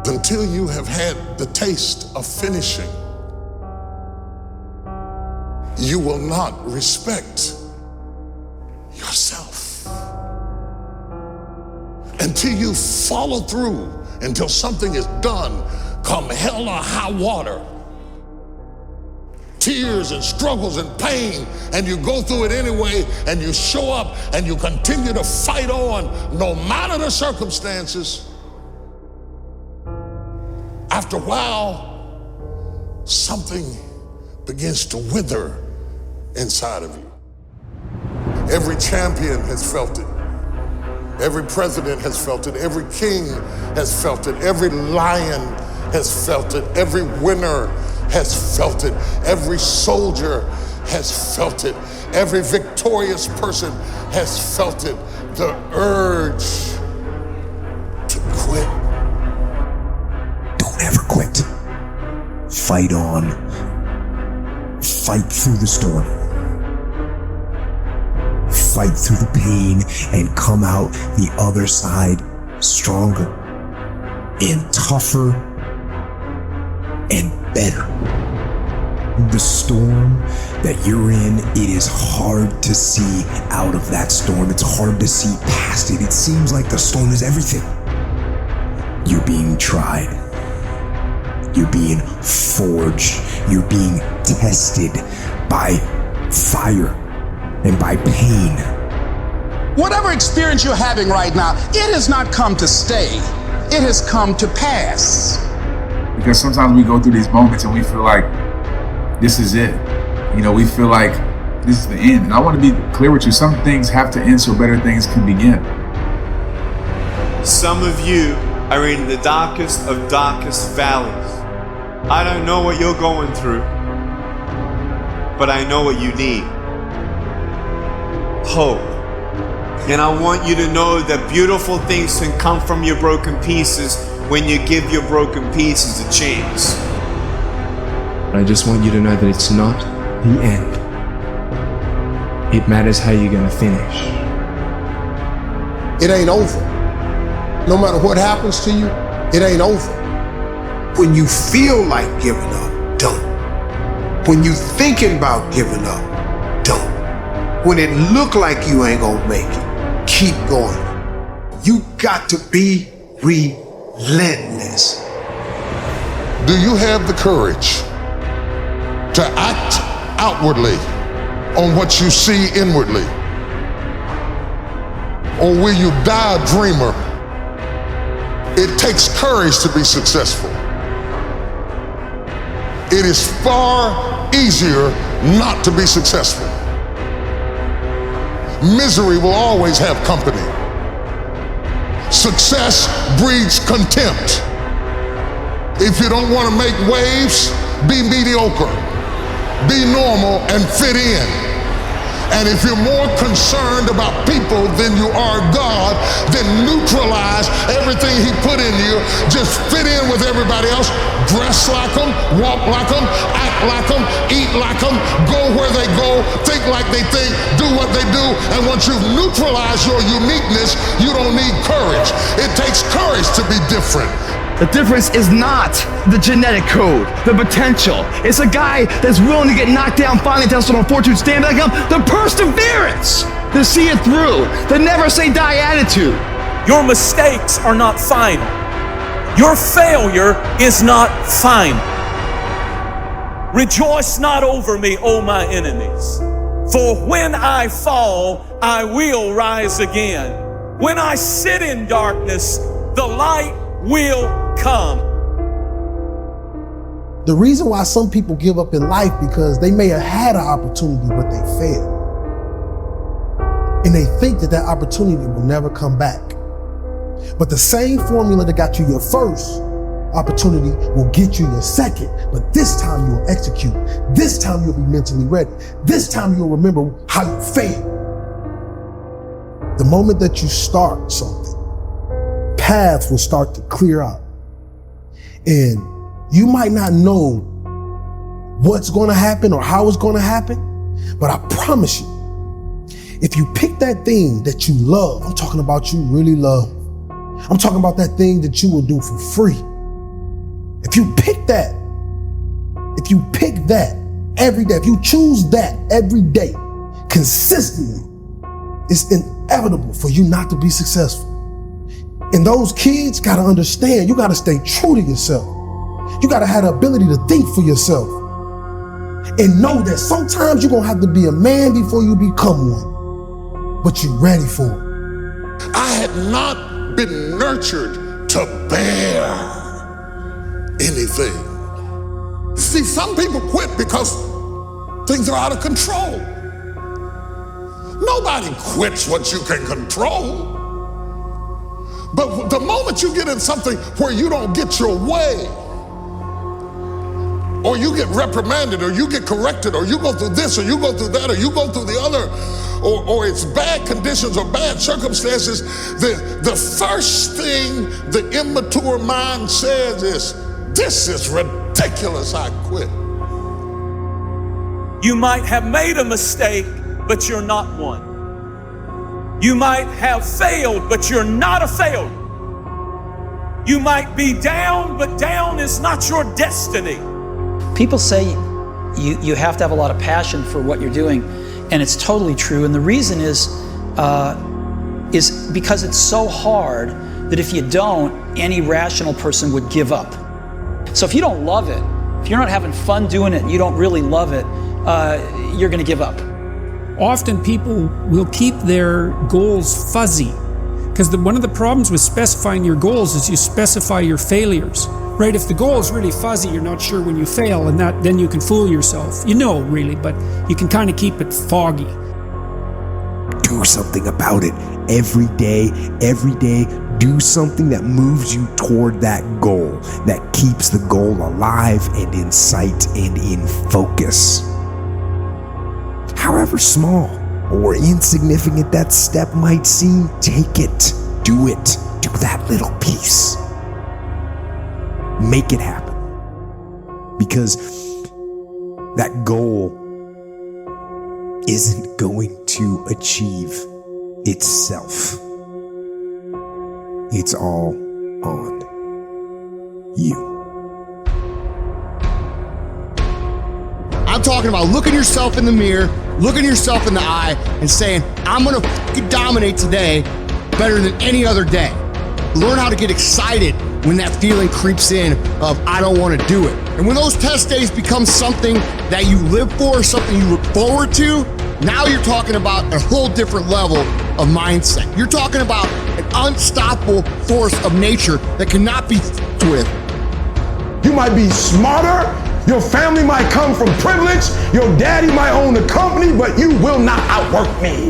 Until you have had the taste of finishing, you will not respect yourself. Until you follow through, until something is done, come hell or high water, tears and struggles and pain, and you go through it anyway, and you show up and you continue to fight on no matter the circumstances. After a while, something begins to wither inside of you. Every champion has felt it. Every president has felt it. Every king has felt it. Every lion has felt it. Every winner has felt it. Every soldier has felt it. Every victorious person has felt it. The urge to quit. Don't ever quit. Fight on. Fight through the storm. Fight through the pain and come out the other side stronger and tougher and better. The storm that you're in, it is hard to see out of that storm. It's hard to see past it. It seems like the storm is everything. You're being tried. You're being forged. You're being tested by fire and by pain. Whatever experience you're having right now, it has not come to stay. It has come to pass. Because sometimes we go through these moments and we feel like this is it. You know, we feel like this is the end. And I want to be clear with you. Some things have to end so better things can begin. Some of you are in the darkest of darkest valleys. I don't know what you're going through, but I know what you need. Hope. And I want you to know that beautiful things can come from your broken pieces when you give your broken pieces a chance. I just want you to know that it's not the end. It matters how you're gonna finish. It ain't over. No matter what happens to you, it ain't over. When you feel like giving up, don't. When you thinking about giving up, don't. When it look like you ain't gonna make it, keep going. You got to be relentless. Do you have the courage to act outwardly on what you see inwardly? Or will you die a dreamer? It takes courage to be successful. It is far easier not to be successful. Misery will always have company. Success breeds contempt. If you don't want to make waves, be mediocre. Be normal and fit in. And if you're more concerned about people than you are God, then neutralize everything He put in you. Just fit in with everybody else. Dress like them, walk like them, act like them, eat like them, go where they go, think like they think, do what they do. And once you've neutralized your uniqueness, you don't need courage. It takes courage to be different. The difference is not the genetic code, the potential. It's a guy that's willing to get knocked down, finally tested on fortune, stand back up. The perseverance to see it through, the never say die attitude. Your mistakes are not final. Your failure is not final. Rejoice not over me, O my enemies. For when I fall, I will rise again. When I sit in darkness, the light will come. The reason why some people give up in life because they may have had an opportunity, but they failed. And they think that that opportunity will never come back. But the same formula that got you your first opportunity will get you your second, but this time you'll execute. This time you'll be mentally ready. This time you'll remember how you failed. The moment that you start something, paths will start to clear out. And you might not know what's going to happen or how it's going to happen, but I promise you, if you pick that thing that you love, I'm talking about you really love, I'm talking about that thing that you will do for free, If you pick that every day, if you choose that every day, consistently, it's inevitable for you not to be successful. And those kids gotta understand, you gotta stay true to yourself. You gotta have the ability to think for yourself. And know that sometimes you're gonna have to be a man before you become one. But you're ready for it. I had not been nurtured to bear anything. See, some people quit because things are out of control. Nobody quits what you can control. But the moment you get in something where you don't get your way, or you get reprimanded, or you get corrected, or you go through this, or you go through that, or you go through the other, or it's bad conditions or bad circumstances, the first thing the immature mind says is, this is ridiculous, I quit. You might have made a mistake, but you're not one. You might have failed, but you're not a failure. You might be down, but down is not your destiny. People say you have to have a lot of passion for what you're doing, and it's totally true. And the reason is because it's so hard that if you don't, any rational person would give up. So if you don't love it, if you're not having fun doing it and you don't really love it, you're gonna give up. Often people will keep their goals fuzzy, because one of the problems with specifying your goals is you specify your failures, right? If the goal is really fuzzy, you're not sure when you fail, and then you can fool yourself. You know, really, but you can kind of keep it foggy. Do something about it every day, do something that moves you toward that goal, that keeps the goal alive and in sight and in focus. However small or insignificant that step might seem, take it, do that little piece. Make it happen. Because that goal isn't going to achieve itself. It's all on you. I'm talking about looking yourself in the mirror, looking yourself in the eye, and saying, I'm gonna dominate today better than any other day. Learn how to get excited when that feeling creeps in of, I don't wanna do it. And when those test days become something that you live for, something you look forward to, now you're talking about a whole different level of mindset. You're talking about an unstoppable force of nature that cannot be f***ed with. You might be smarter, your family might come from privilege, your daddy might own a company, but you will not outwork me.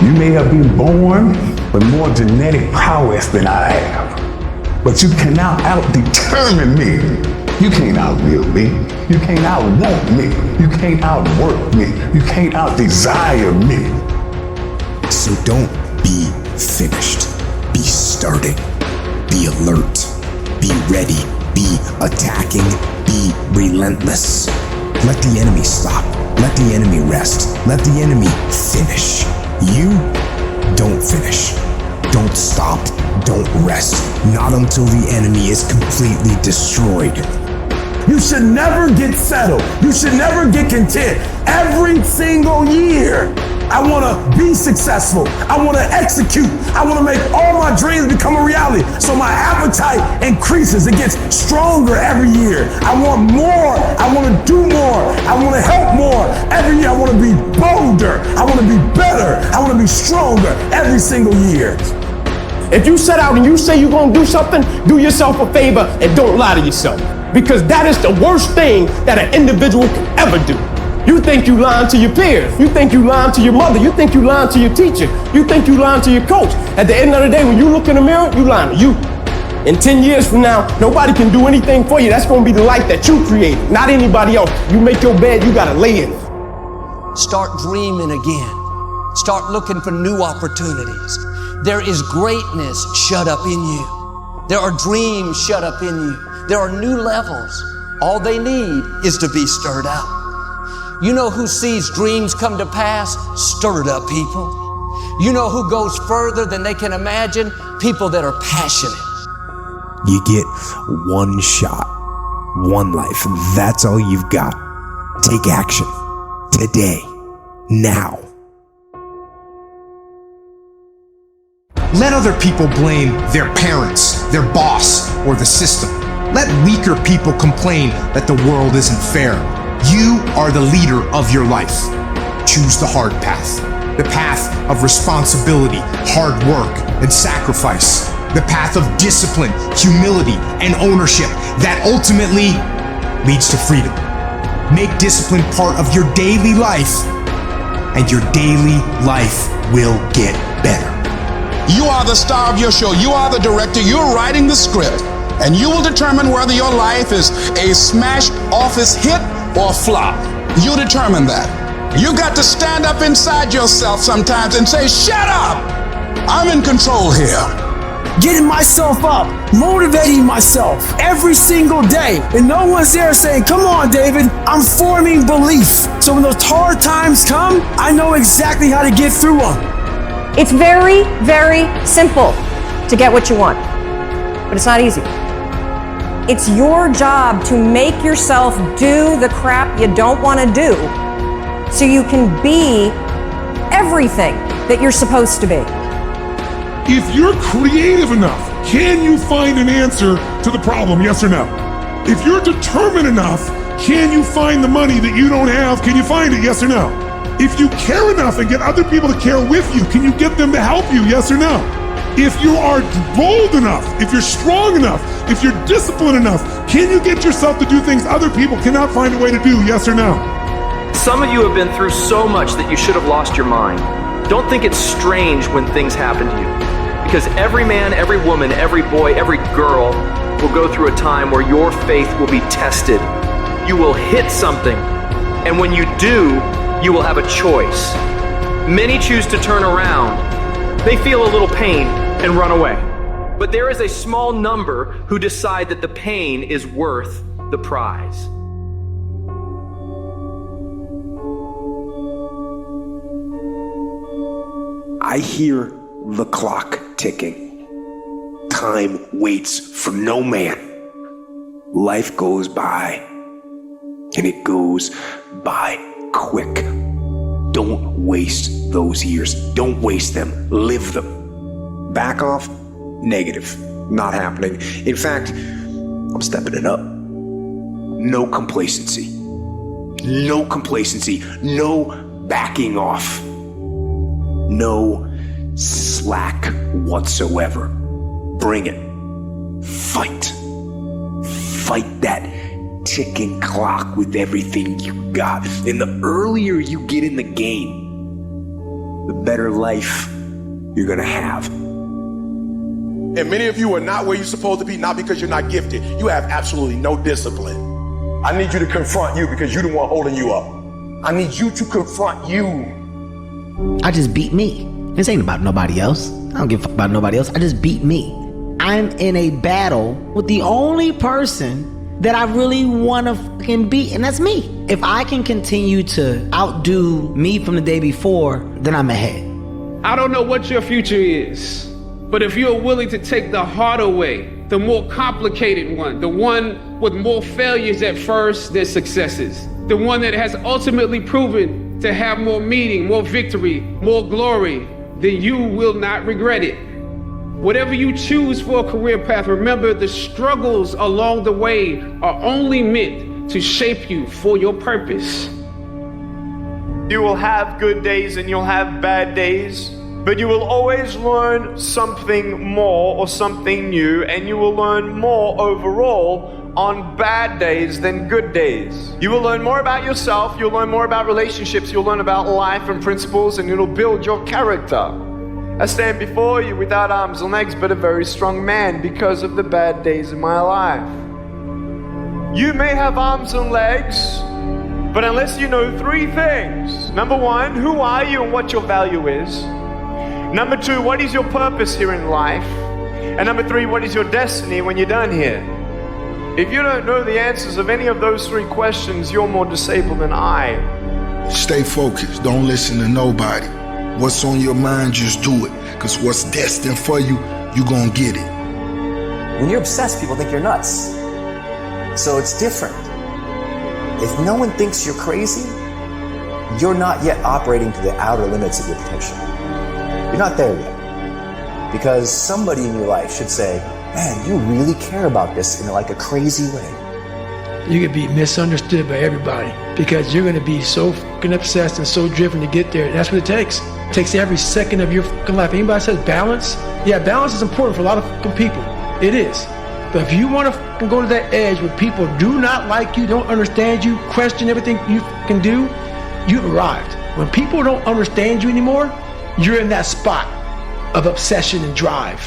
You may have been born with more genetic prowess than I have, but you cannot out-determine me. You can't outlive me. You can't outwalk me. You can't outwork me. You can't out-desire me. So don't be finished. Be starting. Be alert. Be ready. Be attacking. Be relentless. Let the enemy stop. Let the enemy rest. Let the enemy finish. You don't finish. Don't stop. Don't rest. Not until the enemy is completely destroyed. You should never get settled. You should never get content. Every single year, I want to be successful. I want to execute. I want to make all my dreams become a reality. So my appetite increases. It gets stronger every year. I want more. I want to do more. I want to help more. Every year I want to be bolder. I want to be better. I want to be stronger every single year. If you set out and you say you're going to do something, do yourself a favor and don't lie to yourself. Because that is the worst thing that an individual can ever do. You think you lying to your peers. You think you lying to your mother. You think you lying to your teacher. You think you lying to your coach. At the end of the day, when you look in the mirror, you lying to you. In 10 years from now, nobody can do anything for you. That's going to be the life that you created, not anybody else. You make your bed, you got to lay in it. Start dreaming again. Start looking for new opportunities. There is greatness shut up in you. There are dreams shut up in you. There are new levels. All they need is to be stirred up. You know who sees dreams come to pass? Stirred up people. You know who goes further than they can imagine? People that are passionate. You get one shot, one life. That's all you've got. Take action. Today. Now. Let other people blame their parents, their boss, or the system. Let weaker people complain that the world isn't fair. You are the leader of your life. Choose the hard path. The path of responsibility, hard work, and sacrifice. The path of discipline, humility, and ownership that ultimately leads to freedom. Make discipline part of your daily life, and your daily life will get better. You are the star of your show. You are the director. You're writing the script. And you will determine whether your life is a smash office hit or flop. You determine that. You got to stand up inside yourself sometimes and say, shut up! I'm in control here. Getting myself up, motivating myself every single day. And no one's there saying, come on, David, I'm forming belief. So when those hard times come, I know exactly how to get through them. It's very, very simple to get what you want, but it's not easy. It's your job to make yourself do the crap you don't want to do so you can be everything that you're supposed to be. If you're creative enough, can you find an answer to the problem, yes or no? If you're determined enough, can you find the money that you don't have? Can you find it, yes or no? If you care enough and get other people to care with you, can you get them to help you, yes or no? If you are bold enough, if you're strong enough, if you're disciplined enough, can you get yourself to do things other people cannot find a way to do, yes or no? Some of you have been through so much that you should have lost your mind. Don't think it's strange when things happen to you. Because every man, every woman, every boy, every girl will go through a time where your faith will be tested. You will hit something. And when you do, you will have a choice. Many choose to turn around. They feel a little pain and run away. But there is a small number who decide that the pain is worth the prize. I hear the clock ticking. Time waits for no man. Life goes by, and it goes by quick. Don't waste those years. Don't waste them. Live them. Back off? Negative. Not happening. In fact, I'm stepping it up. No complacency. No complacency. No backing off. No slack whatsoever. Bring it. Fight. Fight that ticking clock with everything you got. And the earlier you get in the game, the better life you're gonna have. And many of you are not where you're supposed to be, not because you're not gifted. You have absolutely no discipline. I need you to confront you because you're the one holding you up. I need you to confront you. I just beat me. This ain't about nobody else. I don't give a fuck about nobody else. I just beat me. I'm in a battle with the only person that I really want to fucking beat, and that's me. If I can continue to outdo me from the day before, then I'm ahead. I don't know what your future is, but if you're willing to take the harder way, the more complicated one, the one with more failures at first than successes, the one that has ultimately proven to have more meaning, more victory, more glory, then you will not regret it. Whatever you choose for a career path, remember the struggles along the way are only meant to shape you for your purpose. You will have good days and you'll have bad days, but you will always learn something more or something new, and you will learn more overall on bad days than good days. You will learn more about yourself, you'll learn more about relationships, you'll learn about life and principles, and it'll build your character. I stand before you without arms and legs, but a very strong man because of the bad days in my life. You may have arms and legs, but unless you know three things. Number one, who are you and what your value is? Number two, what is your purpose here in life? And number three, what is your destiny when you're done here? If you don't know the answers of any of those three questions, you're more disabled than I. Stay focused. Don't listen to nobody. What's on your mind, just do it. Because what's destined for you, you're going to get it. When you're obsessed, people think you're nuts. So it's different. If no one thinks you're crazy, you're not yet operating to the outer limits of your potential. You're not there yet. Because somebody in your life should say, man, you really care about this in like a crazy way. You could be misunderstood by everybody because you're going to be so fucking obsessed and so driven to get there. That's what it takes. It takes every second of your fucking life. Anybody says balance? Yeah, balance is important for a lot of fucking people. It is. But if you want to fucking go to that edge where people do not like you, don't understand you, question everything you fucking do, you've arrived. When people don't understand you anymore, you're in that spot of obsession and drive.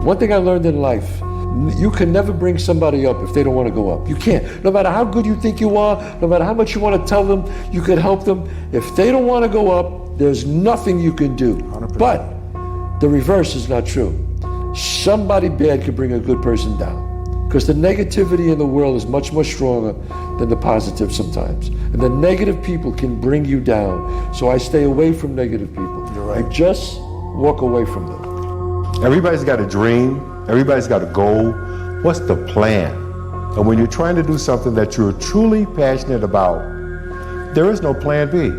One thing I learned in life, you can never bring somebody up if they don't want to go up. You can't. No matter how good you think you are, no matter how much you want to tell them, you can help them. If they don't want to go up, there's nothing you can do. 100%. But the reverse is not true. Somebody bad can bring a good person down. Because the negativity in the world is much more stronger than the positive sometimes. And the negative people can bring you down. So I stay away from negative people. You're right. I just walk away from them. Everybody's got a dream. Everybody's got a goal. What's the plan? And when you're trying to do something that you're truly passionate about, there is no plan B.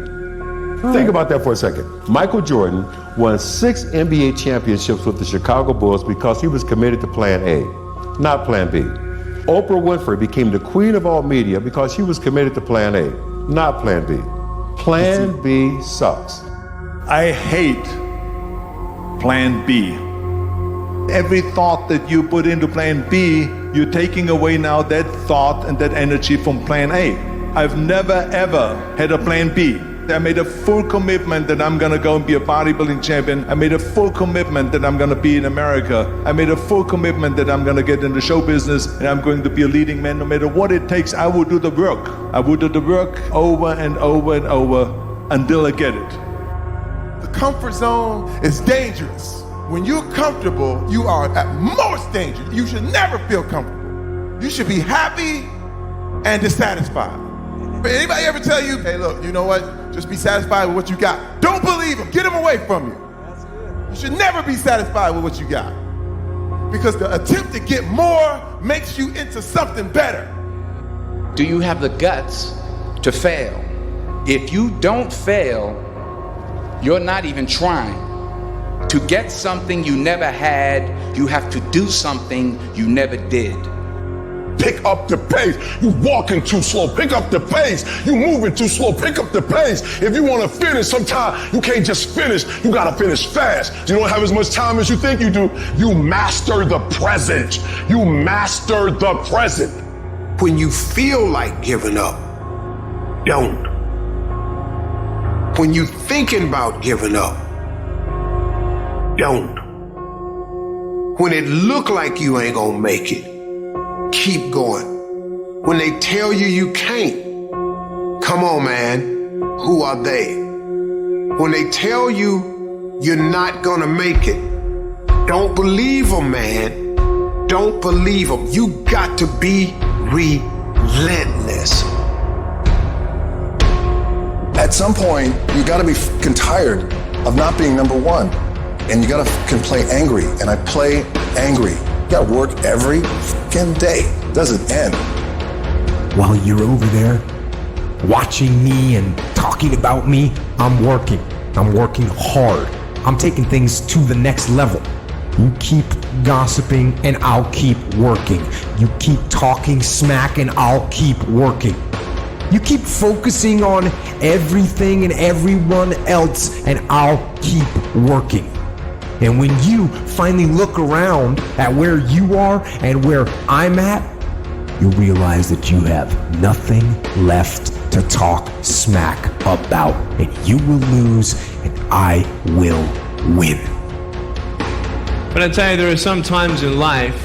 Think about that for a second. Michael Jordan won 6 NBA championships with the Chicago Bulls because he was committed to plan A, not plan B. Oprah Winfrey became the queen of all media because she was committed to plan A, not plan B. Plan B sucks. I hate plan B. Every thought that you put into plan B, you're taking away now that thought and that energy from plan A. I've never ever had a plan B. I made a full commitment that I'm gonna go and be a bodybuilding champion. I made a full commitment that I'm gonna be in America. I made a full commitment that I'm gonna get in the show business and I'm going to be a leading man. No matter what it takes, I will do the work. I will do the work over and over and over until I get it. The comfort zone is dangerous. When you're comfortable, you are at most danger. You should never feel comfortable. You should be happy and dissatisfied. But anybody ever tell you, hey, look, you know what? Just be satisfied with what you got. Don't believe them. Get them away from you. You should never be satisfied with what you got. Because the attempt to get more makes you into something better. Do you have the guts to fail? If you don't fail, you're not even trying. To get something you never had, you have to do something you never did. Pick up the pace. You walking too slow. Pick up the pace. You moving too slow. Pick up the pace. If you want to finish, sometimes you can't just finish. You got to finish fast. You don't have as much time as you think you do. You master the present. You master the present. When you feel like giving up, don't. When you thinking about giving up, don't. When it look like you ain't gonna make it, keep going. When they tell you you can't, come on, man, who are they? When they tell you you're not gonna make it, don't believe them, man. Don't believe them. You got to be relentless. At some point, you gotta be fucking tired of not being number one. And you gotta fucking play angry. And I play angry. You gotta work every fucking day. It doesn't end. While you're over there watching me and talking about me, I'm working. I'm working hard. I'm taking things to the next level. You keep gossiping and I'll keep working. You keep talking smack and I'll keep working. You keep focusing on everything and everyone else and I'll keep working. And when you finally look around at where you are and where I'm at, you'll realize that you have nothing left to talk smack about. And you will lose and I will win. But I tell you, there are some times in life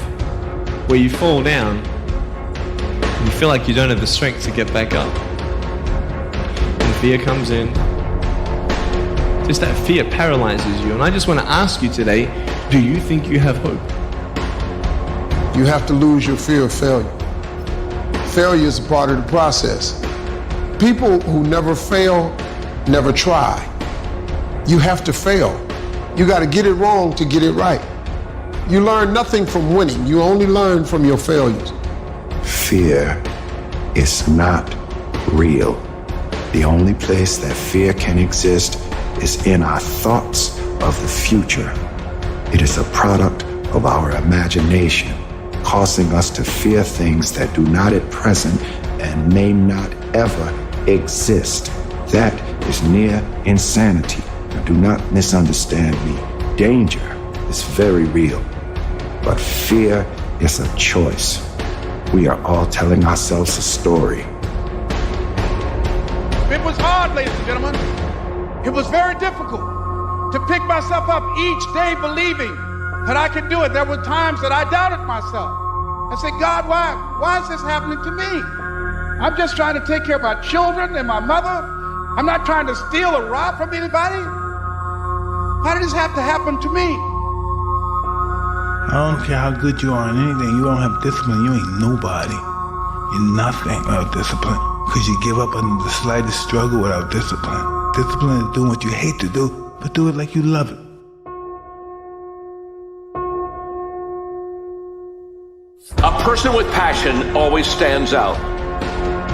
where you fall down and you feel like you don't have the strength to get back up. And fear comes in. Just that fear paralyzes you. And I just want to ask you today, do you think you have hope? You have to lose your fear of failure. Failure is a part of the process. People who never fail, never try. You have to fail. You got to get it wrong to get it right. You learn nothing from winning. You only learn from your failures. Fear is not real. The only place that fear can exist is in our thoughts of the future. It is a product of our imagination, causing us to fear things that do not at present and may not ever exist. That is near insanity. Now, do not misunderstand me. Danger is very real, but fear is a choice. We are all telling ourselves a story. It was hard, ladies and gentlemen. It was very difficult to pick myself up each day believing that I could do it. There were times that I doubted myself. I said, God, why is this happening to me? I'm just trying to take care of my children and my mother. I'm not trying to steal or rob from anybody. Why did this have to happen to me? I don't care how good you are in anything. You don't have discipline. You ain't nobody. You're nothing without discipline. Because you give up under the slightest struggle without discipline. Discipline is doing what you hate to do, but do it like you love it. A person with passion always stands out.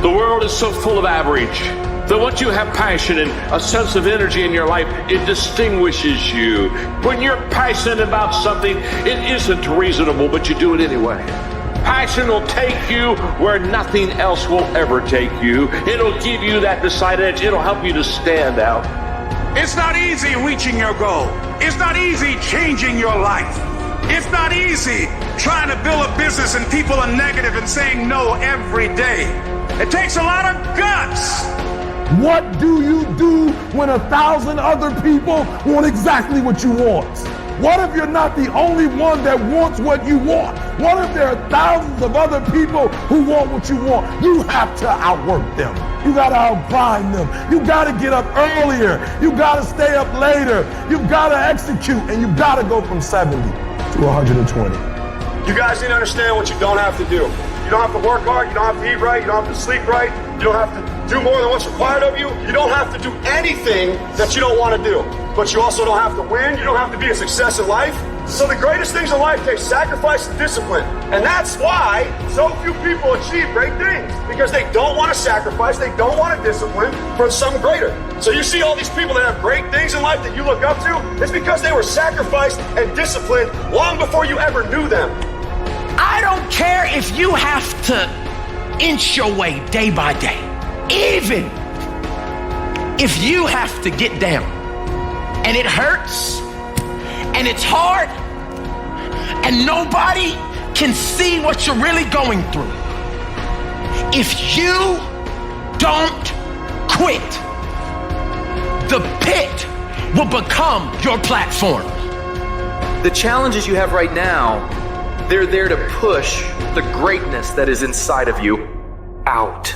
The world is so full of average that once you have passion and a sense of energy in your life, it distinguishes you. When you're passionate about something, it isn't reasonable, but you do it anyway. Passion will take you where nothing else will ever take you. It'll give you that decided edge. It'll help you to stand out. It's not easy reaching your goal. It's not easy changing your life. It's not easy trying to build a business and people are negative and saying no every day. It takes a lot of guts. What do you do when 1,000 other people want exactly what you want? What if you're not the only one that wants what you want? What if there are thousands of other people who want what you want? You have to outwork them. You gotta outgrind them. You gotta get up earlier. You gotta stay up later. You gotta execute, and you gotta go from 70 to 120. You guys need to understand what you don't have to do. You don't have to work hard. You don't have to eat right. You don't have to sleep right. You don't have to do more than what's required of you. You don't have to do anything that you don't want to do. But you also don't have to win. You don't have to be a success in life. So the greatest things in life take sacrifice and discipline. And that's why so few people achieve great things. Because they don't want to sacrifice. They don't want to discipline for something greater. So you see all these people that have great things in life that you look up to. It's because they were sacrificed and disciplined long before you ever knew them. I don't care if you have to inch your way day by day. Even if you have to get down and it hurts and it's hard and nobody can see what you're really going through. If you don't quit, the pit will become your platform. The challenges you have right now, they're there to push the greatness that is inside of you out.